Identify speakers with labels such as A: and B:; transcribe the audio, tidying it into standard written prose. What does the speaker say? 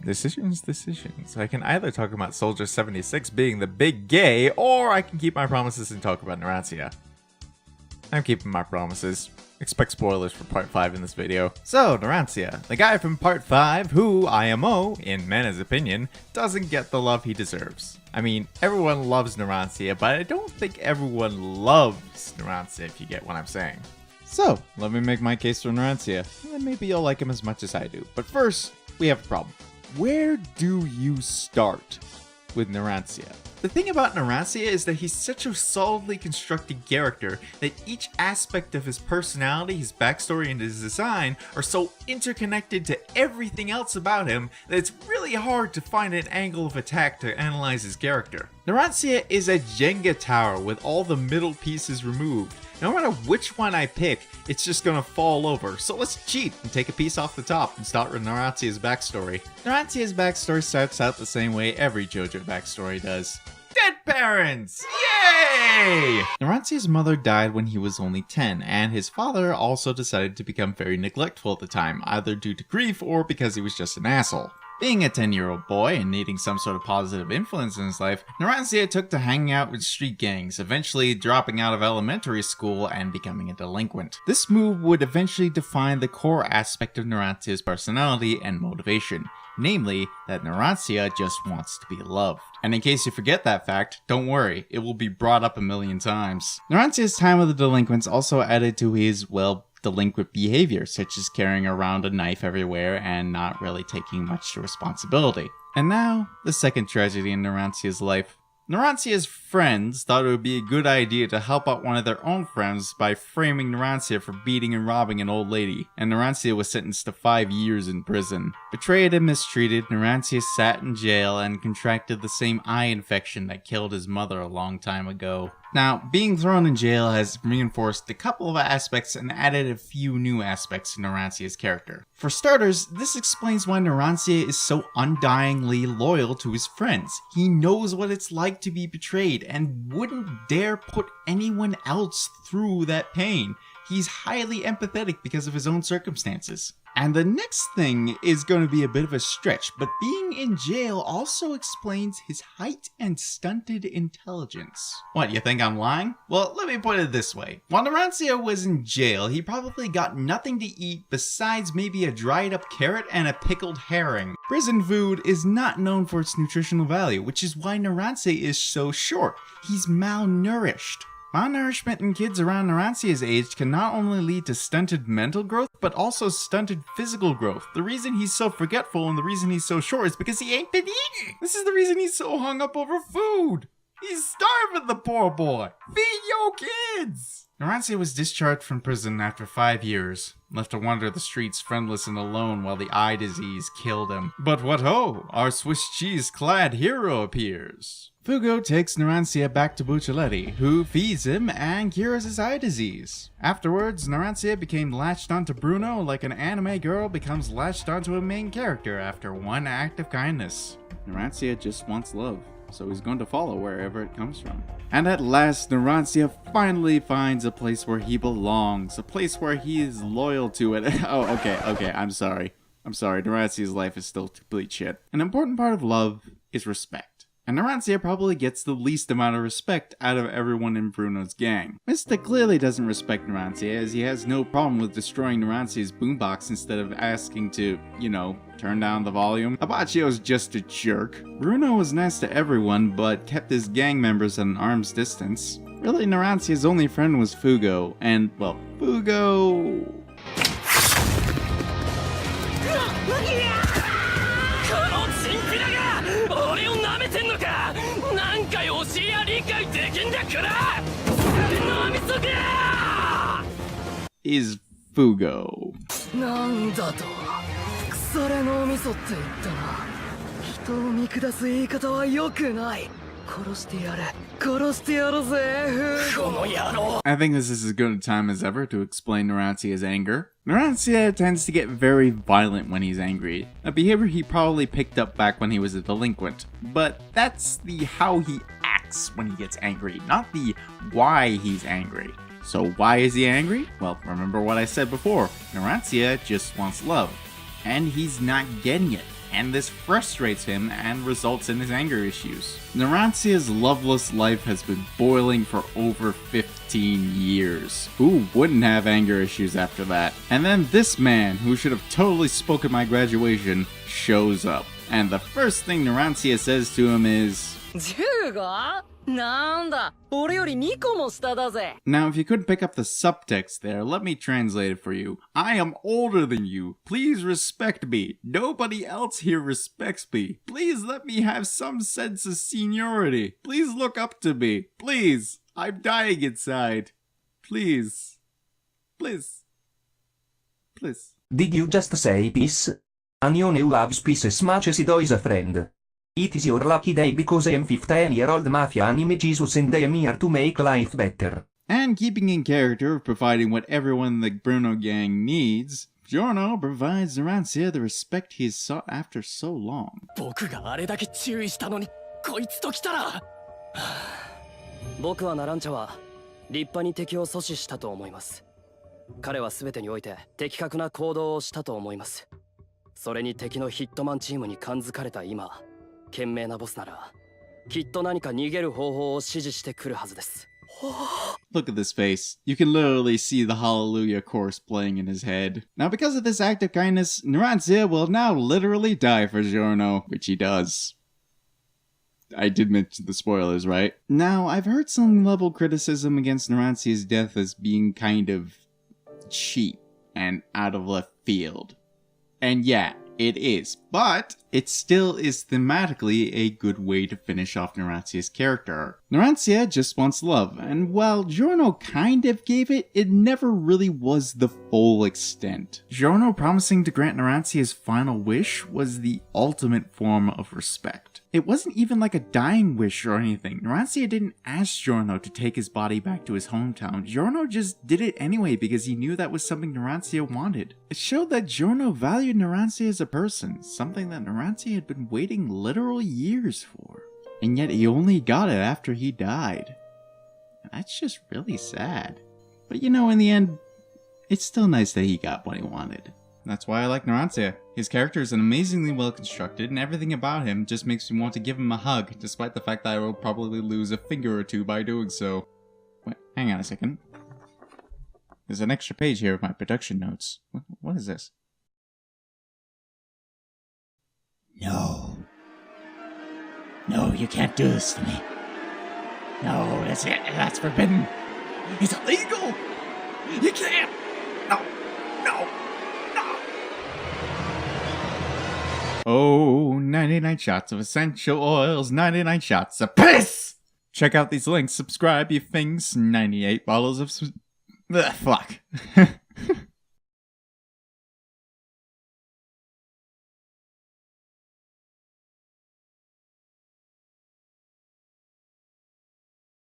A: Decisions. I can either talk about Soldier 76 being the big gay, or I can keep my promises and talk about Narancia. I'm keeping my promises. Expect spoilers for part 5 in this video. So, Narancia, the guy from part 5 who, IMO, in Mana's opinion, doesn't get the love he deserves. I mean, everyone loves Narancia, but I don't think everyone loves Narancia, if you get what I'm saying. So, let me make my case for Narancia, and then maybe you'll like him as much as I do. But first, we have a problem. Where do you start with Narancia? The thing about Narancia is that he's such a solidly constructed character that each aspect of his personality, his backstory, and his design are so interconnected to everything else about him that it's really hard to find an angle of attack to analyze his character. Narancia is a Jenga tower with all the middle pieces removed. No matter which one I pick, it's just gonna fall over. So let's cheat and take a piece off the top and start with Narancia's backstory. Narancia's backstory starts out the same way every JoJo backstory does. Dead parents! Yay! Narancia's mother died when he was only 10, and his father also decided to become very neglectful at the time, either due to grief or because he was just an asshole. Being a 10-year-old boy and needing some sort of positive influence in his life, Narancia took to hanging out with street gangs, eventually dropping out of elementary school and becoming a delinquent. This move would eventually define the core aspect of Narancia's personality and motivation, namely that Narancia just wants to be loved. And in case you forget that fact, don't worry, it will be brought up a million times. Narancia's time with the delinquents also added to his, delinquent behavior, such as carrying around a knife everywhere and not really taking much responsibility. And now, the second tragedy in Narancia's life. Narancia's friends thought it would be a good idea to help out one of their own friends by framing Narancia for beating and robbing an old lady, and Narancia was sentenced to 5 years in prison. Betrayed and mistreated, Narancia sat in jail and contracted the same eye infection that killed his mother a long time ago. Now, being thrown in jail has reinforced a couple of aspects and added a few new aspects to Narancia's character. For starters, this explains why Narancia is so undyingly loyal to his friends. He knows what it's like to be betrayed and wouldn't dare put anyone else through that pain. He's highly empathetic because of his own circumstances. And the next thing is going to be a bit of a stretch, but being in jail also explains his height and stunted intelligence. What, you think I'm lying? Well, let me put it this way. While Narancia was in jail, he probably got nothing to eat besides maybe a dried up carrot and a pickled herring. Prison food is not known for its nutritional value, which is why Narancia is so short. He's malnourished. Malnourishment in kids around Narancia's age can not only lead to stunted mental growth, but also stunted physical growth. The reason he's so forgetful and the reason he's so short is because he ain't been eating. This is the reason he's so hung up over food. He's starving, the poor boy. Feed your kids. Narancia was discharged from prison after 5 years, left to wander the streets friendless and alone while the eye disease killed him. But what ho, our Swiss cheese-clad hero appears. Fugo takes Narancia back to Buccioletti, who feeds him and cures his eye disease. Afterwards, Narancia became latched onto Bruno like an anime girl becomes latched onto a main character after one act of kindness. Narancia just wants love, so he's going to follow wherever it comes from. And at last, Narancia finally finds a place where he belongs, a place where he is loyal to it. Oh, okay, I'm sorry. Narancia's life is still complete shit. An important part of love is respect. And Narancia probably gets the least amount of respect out of everyone in Bruno's gang. Mista clearly doesn't respect Narancia, as he has no problem with destroying Narancia's boombox instead of asking to, turn down the volume. Abbacchio's just a jerk. Bruno was nice to everyone, but kept his gang members at an arm's distance. Really, Narancia's only friend was Fugo, and, Fugo... is Fugo.
B: なんだと腐れの味噌って言ったな。人を見下す言い方は良くない。殺してやるぜ。この野郎。
A: I think this is as good a time as ever to explain Narancia's anger. Narancia tends to get very violent when he's angry, a behavior he probably picked up back when he was a delinquent. But that's the how he acts when he gets angry, not the why he's angry. So why is he angry? Well, remember what I said before. Narancia just wants love, and he's not getting it. and this frustrates him and results in his anger issues. Narancia's loveless life has been boiling for over 15 years. Who wouldn't have anger issues after that? And then this man, who should have totally spoken my graduation, shows up. And the first thing Narancia says to him is,
B: 15? なんだ、俺より2個も下だぜ。
A: Now, if you couldn't pick up the subtext there, let me translate it for you. I am older than you. Please respect me. Nobody else here respects me. Please let me have some sense of seniority. Please look up to me. Please. I'm dying inside. Please. Please. Please.
C: Did you just say peace? Anyone who loves peace as much as he does a friend. It is your lucky day because I am 15-year-old mafia anime Jesus and I am here to make life better.
A: And keeping in character of providing what everyone in the Bruno gang needs, Giorno provides Narancia the respect he has sought after so long.
B: 僕があれだけ注意したのに、こいつと来たら。僕はナランチャは立派に敵を阻止したと思います。彼は全てにおいて的確な行動をしたと思います。それに敵のヒットマンチームに感づかれた今。 賢明なボスならきっと何か逃げる方法を指示してくるはずです。
A: Look at this face. You can literally see the Hallelujah chorus playing in his head. Now, because of this act of kindness, Narancia will now literally die for Giorno, which he does. I did mention the spoilers, right? Now, I've heard some level criticism against Narancia's death as being kind of cheap and out of left field. And yeah, it is, but it still is thematically a good way to finish off Narancia's character. Narancia just wants love, and while Giorno kind of gave it, it never really was the full extent. Giorno promising to grant Narancia's final wish was the ultimate form of respect. It wasn't even like a dying wish or anything. Narancia didn't ask Giorno to take his body back to his hometown. Giorno just did it anyway because he knew that was something Narancia wanted. It showed that Giorno valued Narancia as a person, something that Narancia had been waiting literal years for. And yet he only got it after he died. And that's just really sad. But you know, in the end, it's still nice that he got what he wanted. That's why I like Narancia. His character is amazingly well constructed, and everything about him just makes me want to give him a hug, despite the fact that I will probably lose a finger or two by doing so. Wait, hang on a second. There's an extra page here of my production notes. What is this?
D: No. No, you can't do this to me. No, that's forbidden. It's illegal. You can't. No. No. No.
A: Oh, 99 shots of essential oils, 99 shots of piss! Check out these links, subscribe, you things, 98 bottles of... Ugh, fuck.